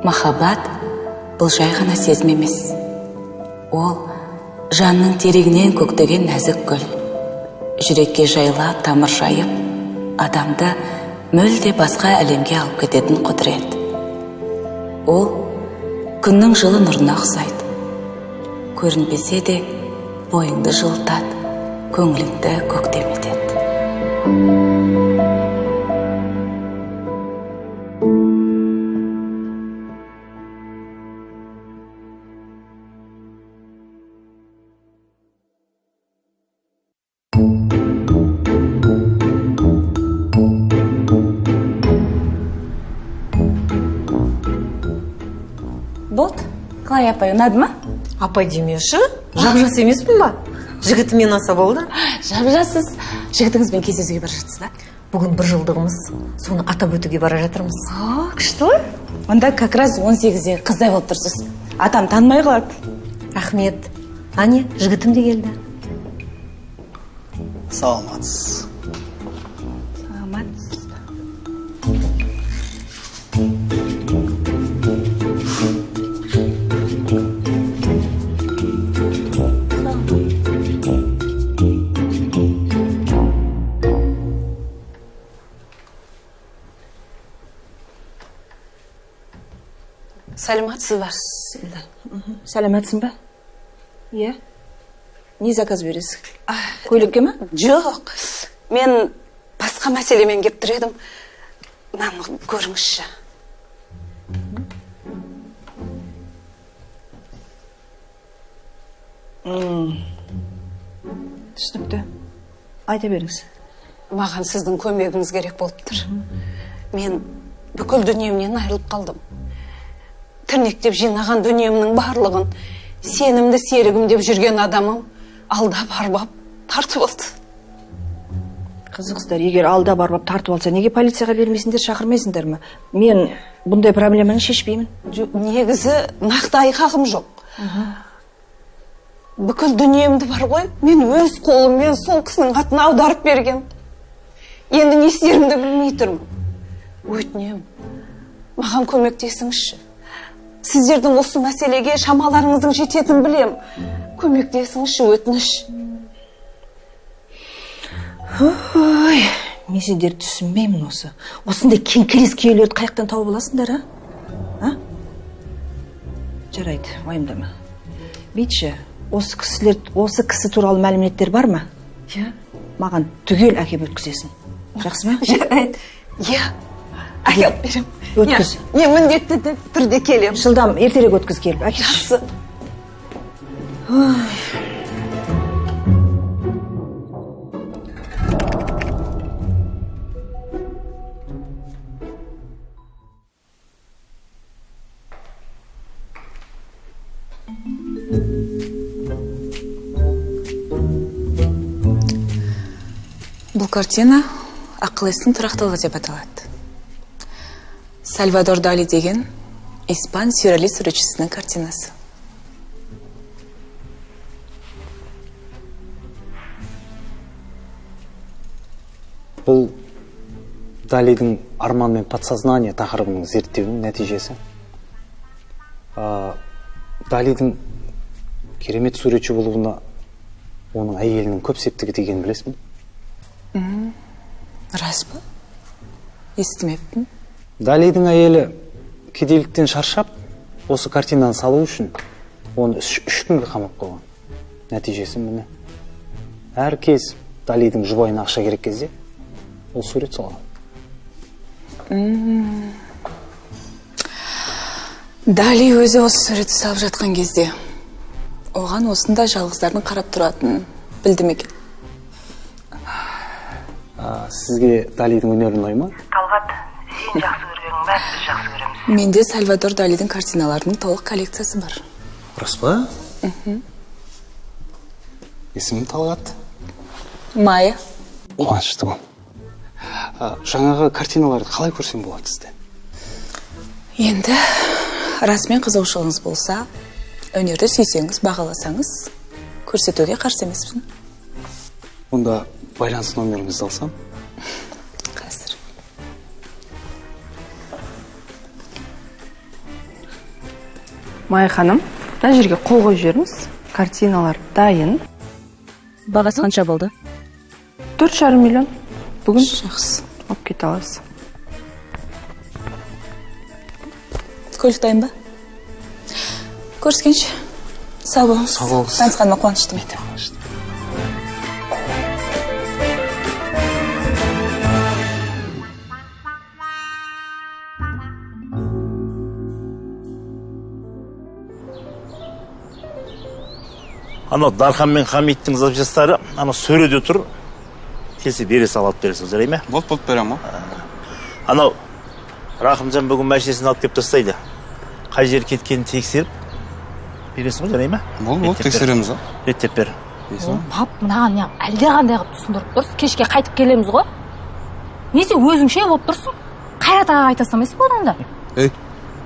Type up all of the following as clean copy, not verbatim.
Махаббат бұл жай ғана сезім емес. Ол жанның терегінен көктеген нәзік гүл. Жүрекке жайлап тамыр жайып, адамды мүлде басқа әлемге алып кететін құдірет. Ол күннің жылы нұрына ұқсайды. Көрінбесе де бойыңды жылытады, көңіліңді көктем етеді. Болды, қалай апай, ұнады ма? Апай демеші, жап-жас емеспін ба? Жігітімен аса болды. Жап-жассыз. Жігітіңізбен кездесуге бара жатсыз ба? Бүгін 1 жылдығымыз, соны атап өтуге бара жатырмыз. Күшті. Онда как раз 18-де қыздай болып тұрсыз. Атам танымай қалады. Рахмет. Ане, жігітім де келді. Саламатсыз. Саламатсыз. Сәлематсыз ба? Сәлематсың ба? Иә. Не заказ бересіз? Көйлекке ме? Жоқ. Мен басқа мәселемен кеп тұр едім. Мынаны көріңізші. Түсінікті. Айта беріңіз. Маған сіздің көмегіңіз керек болып тұр. Мен бүкіл дүниемнен айырылып қалдым. Тірнектеп жинаған дүниемнің барлығын, сенімді серігім деп жүрген адамым алдап арбап тартып алды. Қызықсыздар, егер алдап арбап тартып алса, неге полицияға бермейсіңдер, шақырмайсыңдар ма? Мен бұндай проблеманы шешпеймін. Негізі нақты айқағым жоқ. Бүкіл дүниемді бар ғой, мен өз қолыммен сол кісінің атын аударып берген. Енді не істерімді білмей тұрмын. Өтінем, маған көмектесіңізші. Сіздердің осы мәселеге шамаларыңыздың жететін білем. Көмектесіңізші, өтініш. Ой, мен сендерді түсінбеймін осы. Осындай кеңкелес күйелерді қаяқтан тауып аласыңдар, а? Жарайды, уайымдама. Бейтші, осы кісі туралы мәліметтер бар ма? Иә. Маған түгел әкеп өткізесің. Жақсы ма? Жарайды. Иә. Әкеп берем. Өткіз. Мен міндетті түрде келем. Жылдам, ертерек өткіз келіп. Жақсы. Бұл картина ақыл-естің тұрақтылығы деп аталады. Сальвадор Дали деген испан сюрреалист суретшісінің картинасы. Бұл Далидің арман мен подсознание тақырыбының зерттеуінің нәтижесі. Далидің керемет суретші болуына оның әйелінің көп септігі тигенін білесің бе? Рас па? Естімеппін. Далидің әйелі кедейліктен шаршап, осы картинаны салу үшін оны 3 күнге қамап қойған. Нәтижесі міне. Әр кез Далидің жұбайына ақша керек кезде ол сурет салған. Дали өзі осы суретті салып жатқан кезде оған осындай жалғыздардың қарап тұратын білді ме екен? Сізге Далидің өнері ұнай ма? Талғат, сен жақсы көргенің бәрін біз жақсы көреміз. Менде Сальвадор Далидің картиналарының толық коллекциясы бар. Рас па? Есімім Талғат. Майя. Қуаныштымын. Жаңағы картиналарды қалай көрсем болады сізде? Енді расымен қызығушылығыңыз болса, өнерді сүйсеңіз, бағаласаңыз, көрсетуге қарсы емеспін. Онда байланыс номеріңізді алсам? Қазір. Майя ханым, мына жерге қол қойып жіберіңіз. Картиналар дайын. Бағасы қанша болды? 4,5 миллион. Бүгін Жақсы. алып кете аласыз. Көлік дайын ба? Көріскенше. Сау болыңыз. Сау болыңыз. Танысқаныма қуаныштымын. Анау Дархан мен Хамиттің запчастары анау сөреде тұр. Келсе бере салып бересің, жарай ма? Болды берем ма? Анау Рахымжан бүгін машинесін алып кеп тастайды. Қай жер кеткенін тексеріп бересің ғой, жарай ма? Болды, тексереміз. Реттеп бер. Пап, мынаған не әлдеқандай қылып түсіндіріп тұрсыз. Кешке қайтып келеміз ғой. Несе өзіңше болып тұрсың? Қайрат ағаға айта салмайсың ба онда? Ей,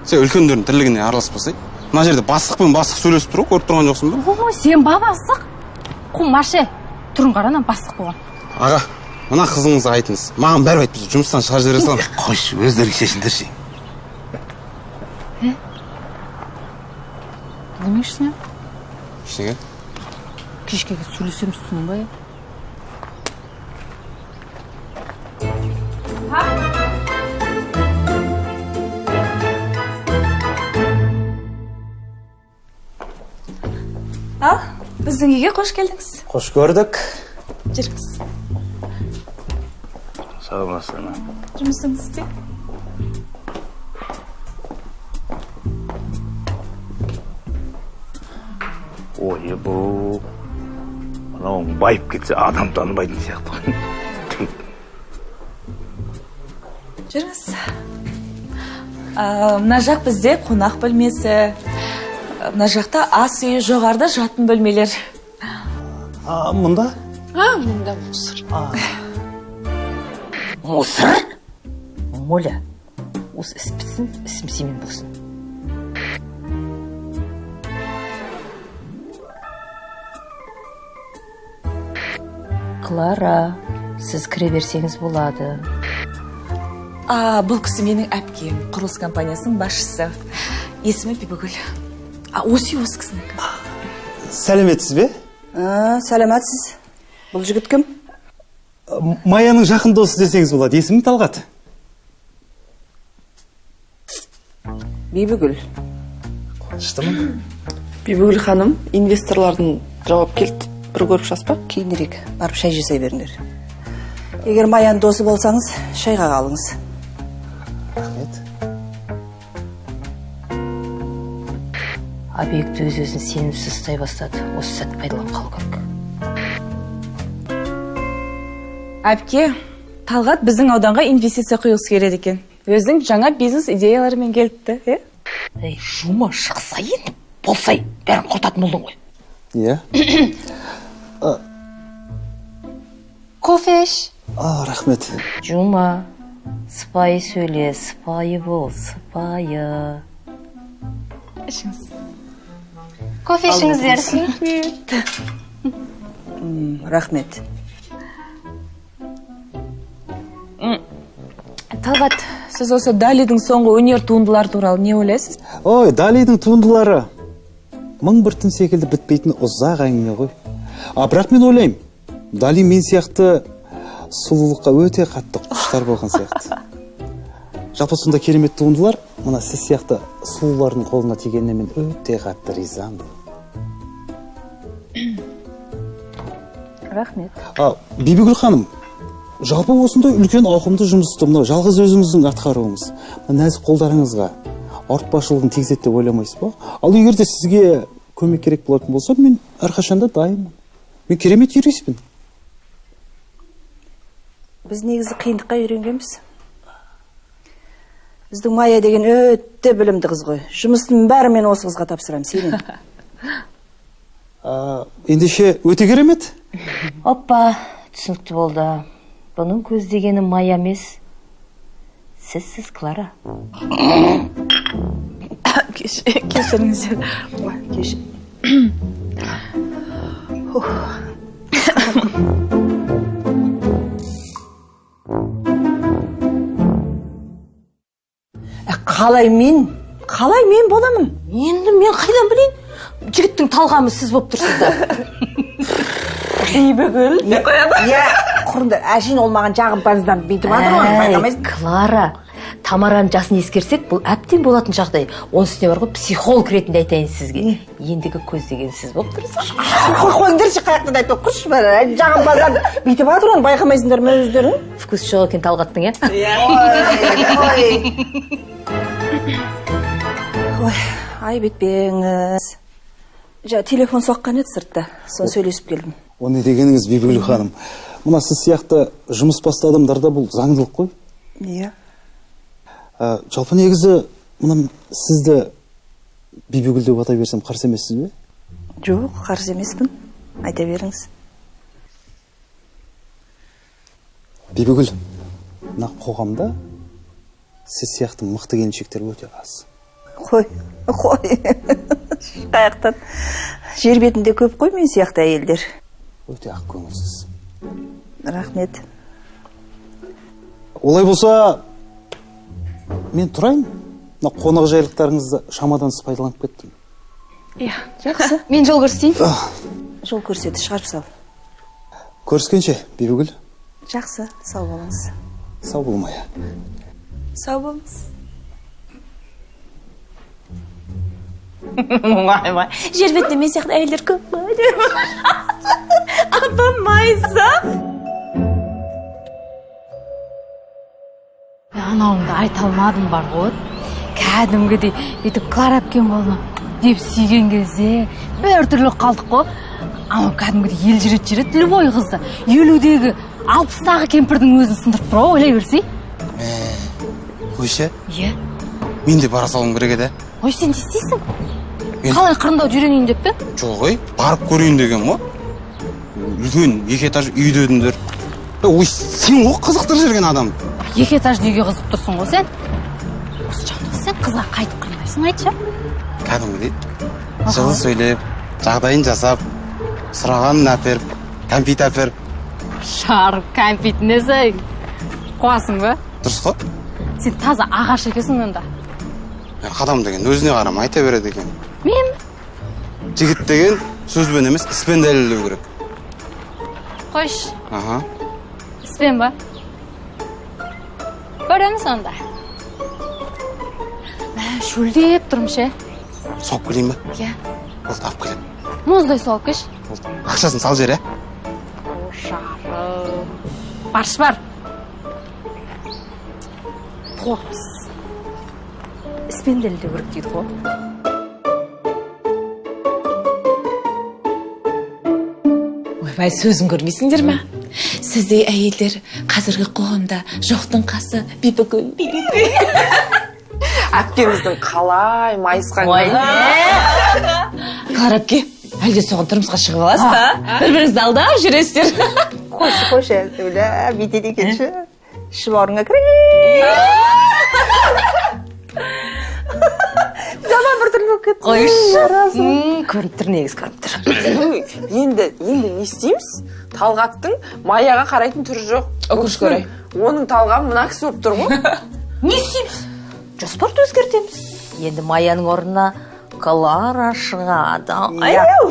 сен үлкендердің тірлігіне араласпасай. Мына жерде бастық сөйлесіп тұр, көріп тұрған жоқсың ба? Ой, сен бабасық. Маше, түрін қаранан бастық болған. Аға, мына қызыңызға айтыңыз. Маған бәрі айтып, жұмыстан шығарып жібере салам. Қойшы, өздері шешіндірші. Демекшісің? Ештеңе? Кешкеге сөйлесеміз түсінің ба? Ал, біздің үйге қош келдіңіз. Қош көрдік. Жүріңіз. Сау боласың. Жұмысыңыз істе. Ой, бұл... Анау байып кетсе адам танымайтын сияқты. Жүріңіз. Мына жақ бізде қонақ бөлмесі. Мына жақта ас үйі, жоғарыда жатын бөлмелер. Мұнда? Мұнда мусор. Мусор? Моля, осы іс бітсін, ісім семен болсын. Клара, сіз кіре берсеңіз болады. Бұл кісі менің әпкем, құрылыс компаниясының басшысы. Есімі Бибігүл. Осы кісінікі. Сәлеметсіз бе? Сәлематсыз. Бұл жігіт кім? Маяның жақын досы десеңіз болады. Есімі Талғат. Бибігүл. Қуаныштымын. Бибігүл ханым, инвесторлардың жауап келді. Бір көріп шаспа? Кейінірек, барып шай жасай беріңдер. Егер Маяның досы болсаңыз, шайға қалыңыз. Рахмет. Объекті өз-өзін сенімсіз ұстай бастады. Осы сәт пайдаланып қалу керек. Әпке, Талғат біздің ауданға инвестиция құйғысы келеді екен. Өзінің жаңа бизнес идеяларымен келіпті, Ей, жума шықса енді, болсай, бәрін құртатын болдың ғой. Иә. Кофеш. Рахмет. Жума, сыпайы сөйле, сыпайы бол, сыпайы. Ішіңіз. Кофешіңіздер. Рахмет. Талғат, сіз осы Далидің соңғы өнер туындылары туралы не ойлайсыз? Ой, Далидің туындылары. Мың бір түн секілді бітпейтін ұзақ әңгіме ғой. Бірақ мен ойлаймын, Дали мен сияқты сұлулыққа өте қатты құштар болған сияқты. Жалпы сонда керемет туындылар, мына сіз сияқты сұлулардың қолына тигеніне мен өте қатты ризамын. Рахмет. Бибігүл ханым, жалпы осындай үлкен ауқымды жұмысты мынау жалғыз өзіңіздің атқаруыңыз, нәзік қолдарыңызға ауыртпашылығын тигізеді деп ойламайсыз ба? Ал егер де сізге көмек керек болатын болса, мен әрқашанда дайынмын. Мен керемет юристпін. Біз негізі қиындыққа үйренгенбіз. Біздің Майя деген өте білімді қыз ғой. Жұмыстың бәрі мен осы қызға тапсырам, сенен. Ендеше өте керемет. Оппа, түсінікті болды. Бұның көздегені Майя емес. Сіз Клара. Кешіріңіздер. Қалай мен қалай мен боламын? Енді мен қайдан білейін? Жігіттің талғамы сіз болып тұрсыз да. Бибігүл. Не қояды? Иә, құрыңдар, әжейін ол маған жағымпаздан бүйтіп жатыр ғой, байқамайсың. Клара, Тамараның жасын ескерсек, бұл әбден болатын жағдай. Оның үстіне бар ғой, психолог ретінде айтайын сізге. Ендігі көздеген сіз болып тұрсыз. Қойыңдаршы, қаяқтан айтып құршы бар, жағымпаздан бүйтіп жатыр ғой, байқамайсыңдар ма өздерің? Вкус жоқ екен Талғаттың, Ой, айып етпеңіз. Телефон соққан еді сыртта, соны сөйлесіп келдім. О не дегеніңіз, Бибігүл ханым? Мына сіз сияқты жұмыс басты адамдарда бұл заңдылық қой. Иә. Жалпы негізі, мына сізді Бибігүл деп атай берсем қарсы емессіз бе? Жоқ, қарсы емеспін. Айта беріңіз. Бибігүл, мына қоғамда сіз сияқты мықты келіншектер өте аз. Қой. Қаяқтан. Жер бетінде көп қой мен сияқты әйелдер. Өте ақ көңілсіз. Рахмет. Олай болса, мен тұрайын. Мына қонақ жайлықтарыңызды шамадан тыс пайдаланып кеттім. Иә, жақсы. Мен жол көрсетейін. Жол көрсеті шығарып сал. Көріскенше, Бибігүл. Жақсы, сау болыңыз. Сау болмай. Сау болыңыз. Вай, жер бетінде мен сияқты әйелдер көп қой. Апам майса. Анауыңды айта алмадым бар ғой. Кәдімгідей бүйтіп Клара әпкем болна деп сүйген кезде бір түрлі қалдық қой. Ама кәдімгідей елжірет любой қызды 50-дегі 60-тағы кемпірдің өзін сындырып тұр ғой, ойлай берсей. Қойшы, Иә. мен де бара салым керек еді. Ой, сен не істейсің? Қалай қырындау жүрейін деп пе? Жоқ ой, барып көрейін деген ғой. Үлкен екі этаж үй дедіңдер. Ой, сен ғой қызықтырып жүрген адам. Екі этажды үйге қызып тұрсың ғой сен. Осы жағында сен қызға қайтып қырындайсың, айтшы. Кәдімгідей жылы сөйлеп, жағдайын жасап, сұрағанын әперіп, кәмпит әперіп. Шарып кәмпитіне сәй. Қуасың ба? Дұрыс қой? Сен таза ағаш екесің онда. Адам деген өзіне қарама айта береді екен. Мен? Жігіт деген сөзбен емес, іспен дәлелдеу керек. Қойш. Аха. Іспен ба? Көреміз онда. Шөлдеп тұрмын ше. Соғып келейін ба? Иә. Болды, алып келем. Мұздай сол кеш. Ақшасын сал жер, Ошары. Барш бар. Тоқпыз. Іспен дәлелдеу керек дейді ғой. Ойбай, сөзін көрмейсіңдер ма? Сіздей әйелдер қазіргі қоғамда жоқтың қасы Бибігүл. Әпкеміздің қалай майысқан. Клара әпке, әлде соған тұрмысқа шығып аласыз ба? Бір-біріңізді алдап жүресіздер. Қойшы, әлі бүйтеді екенші. Шыбауырыңа кірі. Жаман бір түрлі болып кетті. Қойшы. Көріп тұр, негіз көріп тұр. Енді не істейміз? Талғаттың Маяға қарайтын түрі жоқ. Өкіш көрей. Оның талғамы мына кісі болып тұр ғой. Не істейміз? Жоспарды өзгертеміз. Енді Маяның орнына Клара шығады.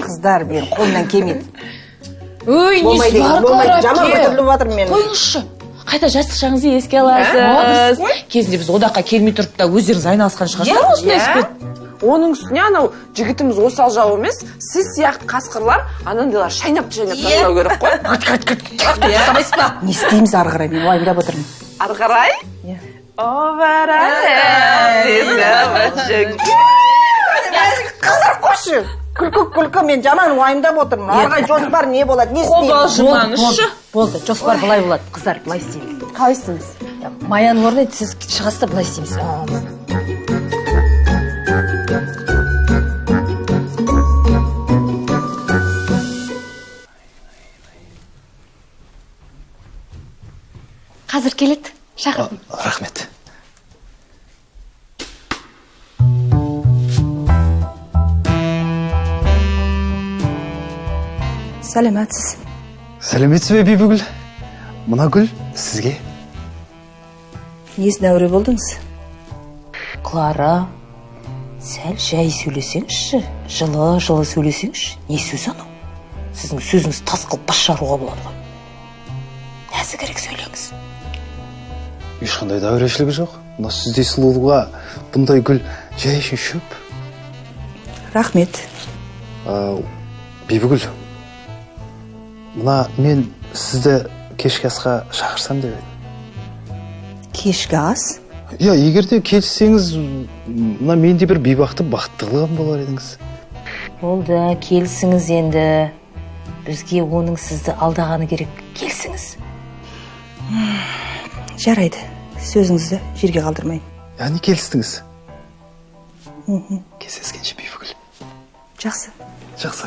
Қыздар, мен қолынан келмейді. Ой, несі бар, Клара Жаман бір әпке. түрлі батыр мен. Қойыңызшы. Қайта жастық шағыңызды еске аласыз. Кезінде біз одаққа келмей тұрып та өздеріңіз айналысқан шығарсыздар осындай іспен. Оның үстіне анау жігітіміз осал жау емес, сіз сияқты қасқырлар анандайлар шайнап тастау керек қой. Не істейміз ары қарай, мен уайымдап отырмын. Ары қарай? Қыздар қойшы. Күлкі, мен жаман уайымдап отырмын. Ары қарай жоспар не болады, не істейміз? Болды, жоспар былай болады. Қыздар, былай істейміз. Қалай істейміз? Маяның орнына сіз шығасыз да былай істейміз. Қазір келеді. Шақырдым. Рахмет. Сәлеметсіз. Сәлеметсіз бе, Бибігүл? Мына гүл сізге. Несін әуре болдыңыз? Клара, сәл жай сөйлесеңізші, жылы сөйлесеңізші. Не сөз анау? Сіздің сөзіңіз тас қылып бас жаруға болады ғой. Нәзігірек сөйлеңіз. Ешқандай дәурешілігі жоқ. Мына сіздей сұлулыға бұндай гүл жай үшін шөп. Рахмет. Бибігүл, мына мен сізді кешкі асқа шақырсам деп едім. Кешкі ас? Иә, егер де келіссеңіз, мына мен де бір бейбақты бақытты қылған болар едіңіз. Болды, келсіңіз енді. Бізге оның сізді алдағаны керек. Келсіңіз. Жарайды. Сөзіңізді жерге қалдырмайын. Яғни келістіңіз. Кездескенше Бибігүл. Жақсы. Жақсы.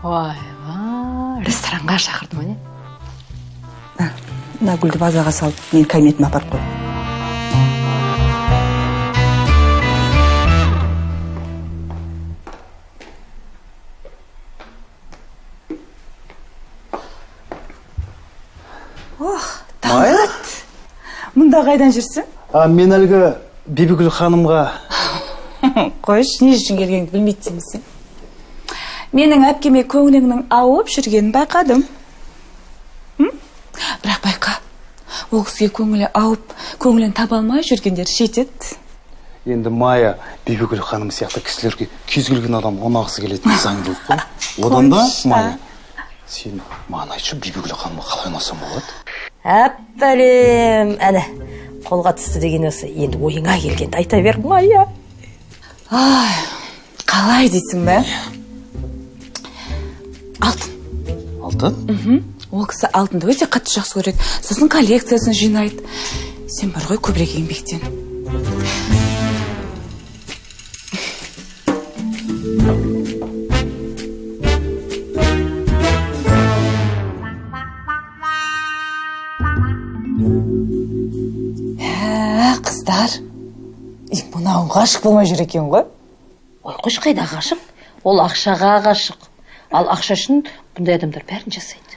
Ойбай, ресторанға шақырды ма не? Мына гүлді базаға салып, мен кабинетіме апарып қой. Талғат, мұнда қайдан жүрсің? Мен әлгі Бибігүл ханымға... Қойш, не үшін келгеніңді білмейді демесің. Менің әпкеме көңіліңнің ауып жүргенін байқадым. Бірақ байқа, ол кісіге көңілі ауып, көңілін таба алмай жүргендер жетеді. Енді Майя Бибігүл ханым сияқты кісілерге кез келген адам ұнағысы келетін заңдылық қой. Одан да, Майя, сен маған айтшы, Бибігүл ханымға қалай ұнасам болады? Әппәлем, әне, қолға түсті деген осы. Енді ойыңа келгенді айта бер, Майя. Ай, қалай дейсің бе? Алтын. Алтын? Ол кісі алтынды өте қатты жақсы көреді. Сосын коллекциясын жинайды. Сен бар ғой көбірек еңбектен. Қыздар, мынау ғашық болмай жүр екен ғой? Ой, қош қайда ғашық? Ол ақшаға ғашық. Ал ақша үшін бұндай адамдар бәрін жасайды.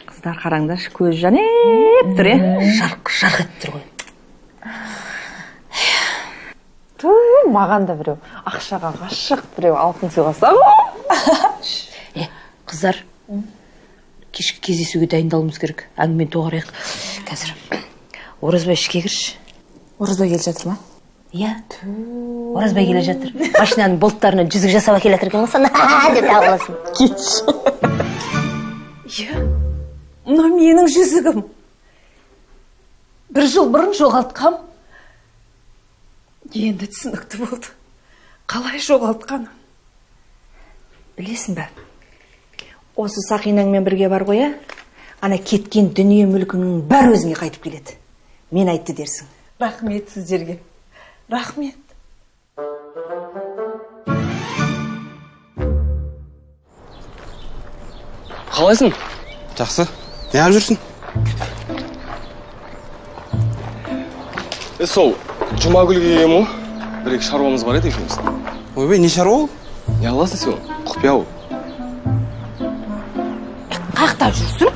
Қыздар қараңдаршы, көз жанып тұр, Жарқ етіп тұр ғой. Маған да біреу ақшаға ғашық, біреу алтын сыйласа. Қыздар, кешкі кездесуге дайындалуымыз керек. Әңгімені доғарайық. Қазір Оразбай ішке кірші. Оразбай келе жатыр ма? Иә, Оразбай келе жатыр. Машинаның болттарынан жүзік жасап әкеле жатырған болса, деп тағыласын. Кетші. Иә, мына менің жүзігім. Бір жыл бұрын жоғалтқам. Енді түсінікті болды. Қалай жоғалтқаны? Білесің бе? Осы Сақинаңмен бірге бар ғой, ана кеткен дүние мүлкінің бәрі өзіңе қайтып келеді. Мен айтты дерсің. Рахмет сіздерге. Рахмет. Қалайсың? Жақсы. Не алып жүрсің? Сол, Жұмагүлге келгем ғой. Бір-екі шаруамыз бар еді екеуміз. Ойбай, не шаруа ол? Не аласың сен? Құпия ол. Қақта жүрсің?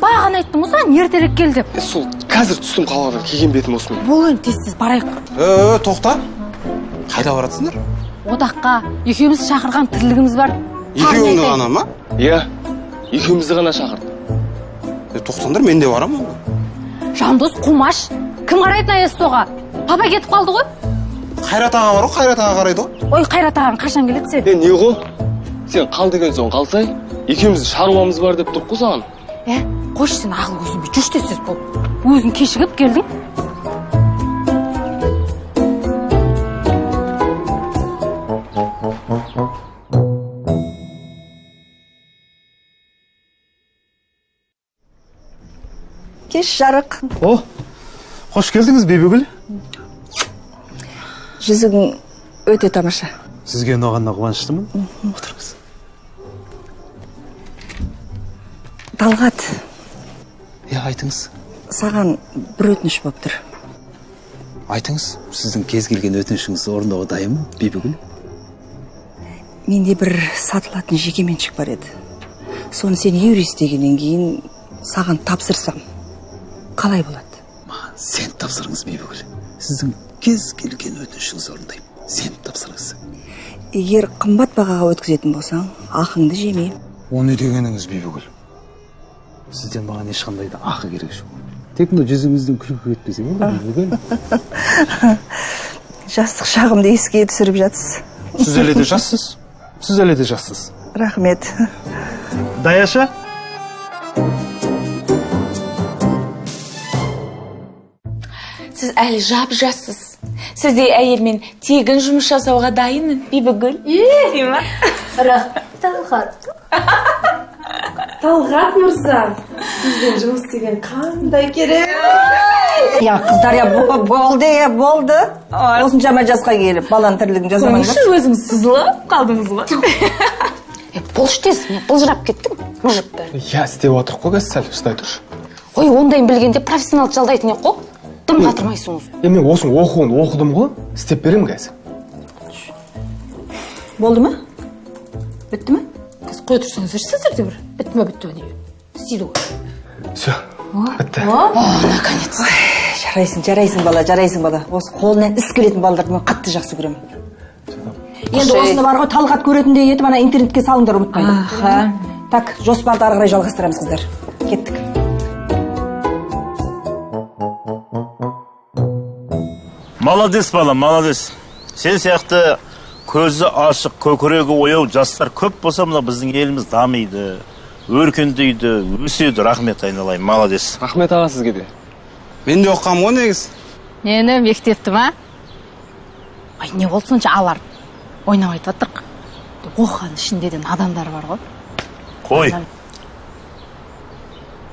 Бағана айттым осыған ертерек кел деп. Сол, қазір түстім қалғада келген бетім осымен. Бол енді тез барайық. Тоқта. Қайда баратсыңдар? Одаққа екеуміз шақырған тірлігіміз бар. Екеуіңді ғана ма? Иә, екеумізді ғана шақырды. Тоқтаңдар, мен де барамын. Жандос, Қумаш, кім қарайды Аястоға? Папа кетіп қалды ғой? Қайрат аға бар ғой, Қайрат аға қарайды ғой. Ой, Қайрат ағаң қашан келеді сен? Не ғой? Сен қал деген соң қалсай, екеуміздің шаруамыз бар деп тұрып қой саған. Қош сен ақыл көзінбей жүштесіз бол. Өзің кешігіп келдің. Кеш жарық. Қош келдіңіз, Бибігүл. Жүзігің өте тамаша. Сізге ұнағанына қуаныштымын. Отырыңыз. Талғат, Айтыңыз. саған бір өтініш болып тұр. Айтыңыз, сіздің кез келген өтінішіңізді орындауға дайынмын, Бибігүл. Менде бір сатылатын жекеменшік бар еді. Соны сен юрист дегеннен кейін саған тапсырсам, қалай болады? Маған сен тапсырыңыз, Бибігүл. сіздің кез келген өтінішіңізді орындаймын. Сеніп тапсырыңыз. Егер қымбат бағаға өткізетін болсаң, ақыңды жемеймін. О не дегеніңіз, Бибігүл? Сізден маған ешқандай да ақы керек жоқ. Тек мына жүзіңіздің күлкі етпесе болады, Бибігүл. Жастық шағымды еске түсіріп жатсыз. Сіз әлі де жассыз. Сіз әлі де жассыз. Рахмет. Даяша? Сіз әлі жап-жассыз. Сіздей әйелмен тегін жұмыс жасауға дайынмын, Бибігүл. Талғат. Талғат мырза, сізбен жұмыс істеген қандай керек. Я, қыздар, болды. Осыншама жасқа келіп, баланың тірлігін жасамаңыз. Өзіңіз сызылып қалдыңыз ғой. Болшы тез, мен бұлжырап кеттім. Мұжып бәрі. Я істеп отырық қой, сәл шыдай тұршы. Ой, ондайын білгенде профессионалды жалдайтын ек қой. Дым қатырмайсыңыз. Мен осының оқуын оқыдым ғой, істеп берем қазір. Болды ма? Бітті ма? Кіз қой тұрсаңыздар, сіздер де бір. Бітті ма, бітті ма не? Істейді ғой. Все, бітті. Наконец. Жарайсың бала. Осы қолынан іс келетін балаларды мен қатты жақсы көремін. Енді осында бар ғой, Талғат көретіндей етіп, ана интернетке салыңдар, ұмытпайды. Так, жоспарды ары қарай жалғастырамыз, қыздар. Кеттік. Молодец, балам, молодец. Сен сияқты көзі ашық, көкірегі ояу жастар көп болса, мына біздің еліміз дамиды, өркендейді, өседі. Рахмет айналайын, молодец. Рахмет аға сізге де. Мен де оққам ғой негіз. Нені, мектепті ма? Ай, не болды сонша алар? Ойнап айтып аттырқ. Оқыған ішіндеден адамдар бар ғой. Қой.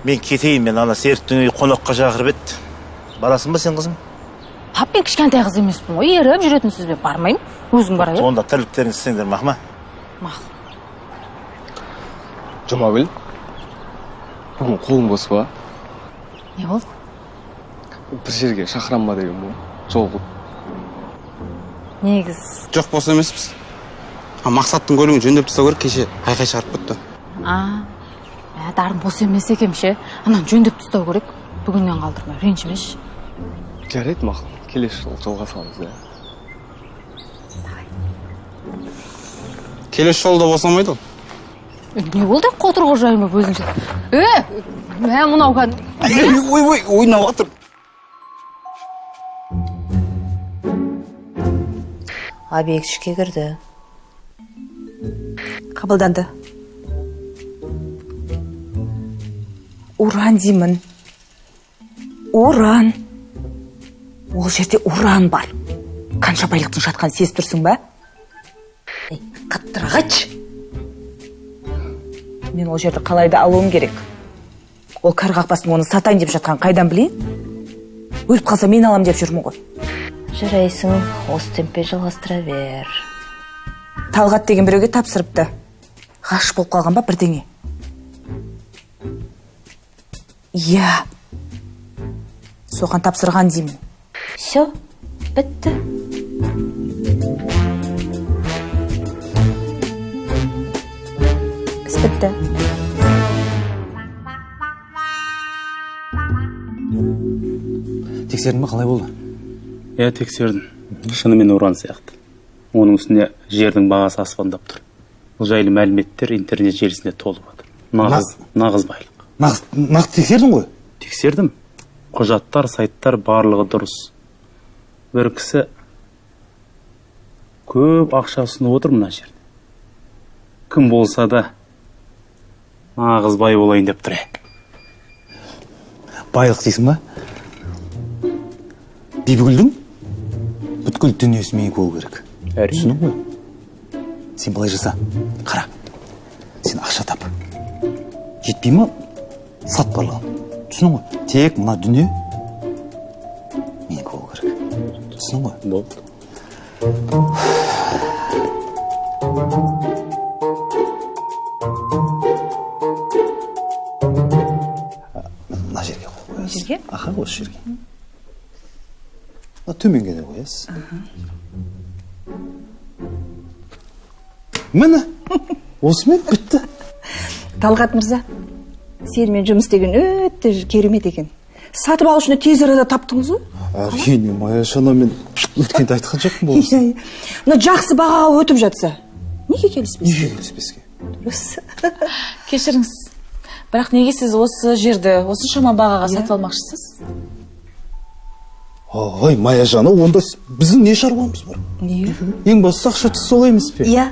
Мен кетейін, мен ана Серіктің үйі қонаққа шақырып еді. Барасың ба сен, қызым? Тап, мен кішкентай қыз емеспін ғой, еріп жүретін сөзбен бармаймын. Өзің бара бер. Сонда тірліктерін істеңдер, мақма? Мақыл. Жұмагүл, бүгін қолым бос ба? Не болды? Bir жерге шақырам ба деген бұл, жолғып. Негіз. Жоқ болса емеспіз. Мақсаттың көлігін жөндеп тастау керек, кеше айқай шығарып бітті. Дарын бос емес екемше. Анан жөндеп тастау керек. Бүгіннен қалдырмай, ренжімеш. Жарайды, мақыл. Келесі жол жолға саламыз, да. Келесі жолда босамайды ол. Не болды? Қотыр қожайын ба өзінше? Мынау қан. Ой, ойнап отыр. Абек ішке кірді. Қабылданды. Уран деймін. Уран. Ол жерде уран бар. Қанша байлықтың жатқан сез тұрсың ба? Қаттырғач. Мен ол жерді қалайда алуым керек. Ол кар қақпасын оны сатайын деп жатқан қайдан білейін? Өліп қалса мен алам деп жүрмін ғой. Жарайсың, осы темпе жалғастыра бер. Талғат деген біреуге тапсырыпты. Ғашық болып қалған ба бірдеңе? Иә. Соған тапсырған деймін. Все, бітті. Іс бітті. Тексердің ба, қалай болды? Тексердім. Шынымен уран сияқты. Оның үстіне жердің бағасы аспандап тұр. Бұл жайлы мәліметтер интернет желісінде толып жатыр. Нағыз байлық. Нақты тексердің ғой? Тексердім. Құжаттар, сайттар барлығы дұрыс. Бір кісі көп ақша ұсынып отыр мына жерде. Кім болса да нағыз бай болайын деп тұр. Байлық дейсің ба? Бибігүлдің бүткіл дүниесі менікі болу керек. Түсінің ғой? Сен былай жаса, қара. Сен ақша тап. Жетпей ма? Сат барлығын. Түсінің ғой? Тек мына дүние менікі болу керек. Түсінің ғой? Болды. Мына жерге қой. Жерге? Аха, осы жерге. Төменге де қоясыз. Міне, осымен бітті. Талғат мырза, сенімен жұмыс істеген өте керемет екен. Сатып алушыны тез арада таптыңыз ғой? әрине Маяшана мен өткенде айтқан жоқпын болмаса. мына жақсы бағаға өтіп жатса неге келіспеске? Келіспеске. Дұрыс. кешіріңіз, бірақ неге сіз осы жерді осыншама бағаға сатып алмақшысыз? Ой, Маяжана, онда біздің не шаруамыз бар? Не? Ең бастысы ақша түсі сол емес пе? Иә,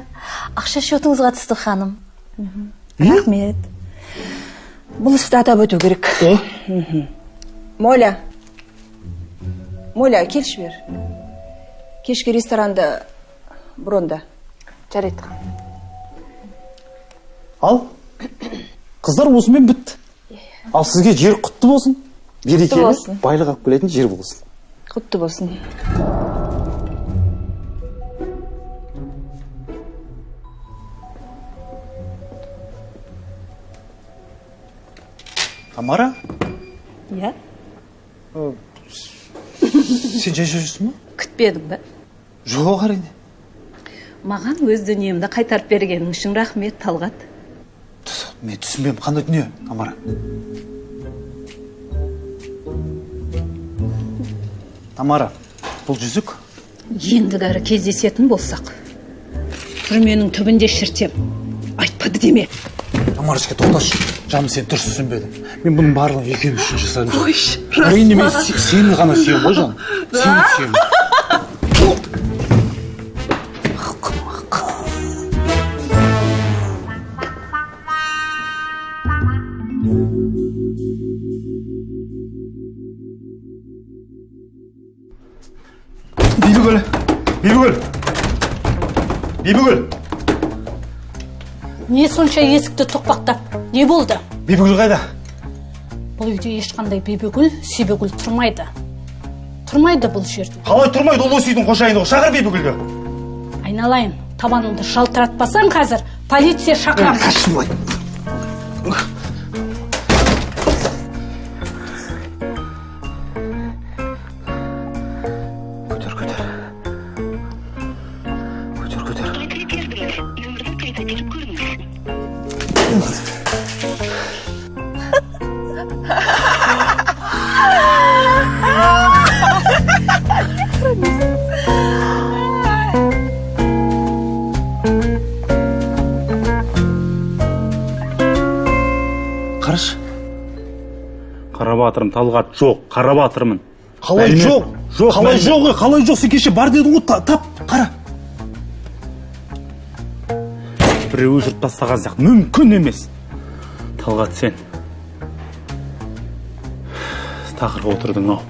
ақша шотыңызға түсті ханым. Рахмет. Бұл істі атап өту керек. Моля, келші бер. Кешке ресторанды бронда. Жарайды. Ал, қыздар осымен бітті. Ал сізге жер құтты болсын. Берекелі, болсын. байлық алып келетін жер болсын. Құтты болсын. Тамара, Иә? сен жай жүрсің ма? Күтпедім ба? Жоқ, әрине. Маған өз дүниемді қайтарып бергенің үшін рахмет, Талғат. Мен түсінбеймін, қандай дүние, Тамара? Тамара, бұл жүзік? Ендігәрі кездесетін болсақ, түрменің түбінде шіртем. Айтпады деме. Тамарочка, тоқташы. Жаным, сен дұрыс түсінбедің. Мен бұның барлығын екеуміз үшін жасадым. Әрине, мен сені ғана сүйемін ғой, жаным. Сені сүйемін. Бибігүл. Не сонша есікті тоқпақтап? Не болды? Бибігүл қайда? Бұл үйде ешқандай бибігүл, сибігүл тұрмайды. Тұрмайды бұл жерде. Қалай тұрмайды, ол осы үйдің қожайыны ғой. Шақыр Бибігүлді. Айналайын, табаныңды жалтыратпасаң қазір полиция шақырамын. Қашын былай. Қараш. Қарабатырым Талғат жоқ, Қарабатырмын. Қалай жоқ? Қалай жоқ? Қалай жоқ? Сен кеше бар дедің ғой, тап, қара. Біреу өшіріп тастаған сияқты мүмкін емес. Талғат, сен тақырға отырдың ау.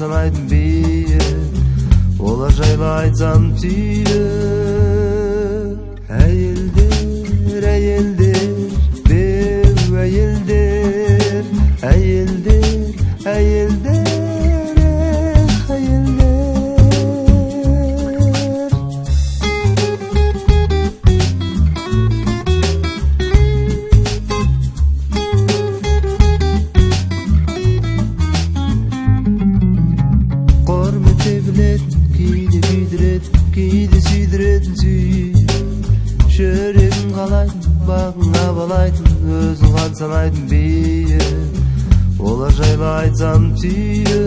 санайтын бие олар жайлы айтсам түйе әйелдер әйелдер беу әйелдер әйелдер әйелдер кейде сүйдіретін сүй жүрегін қалайтын бағыңа балайтын өзің қан санайтын бие олар жайлы айтсам түйе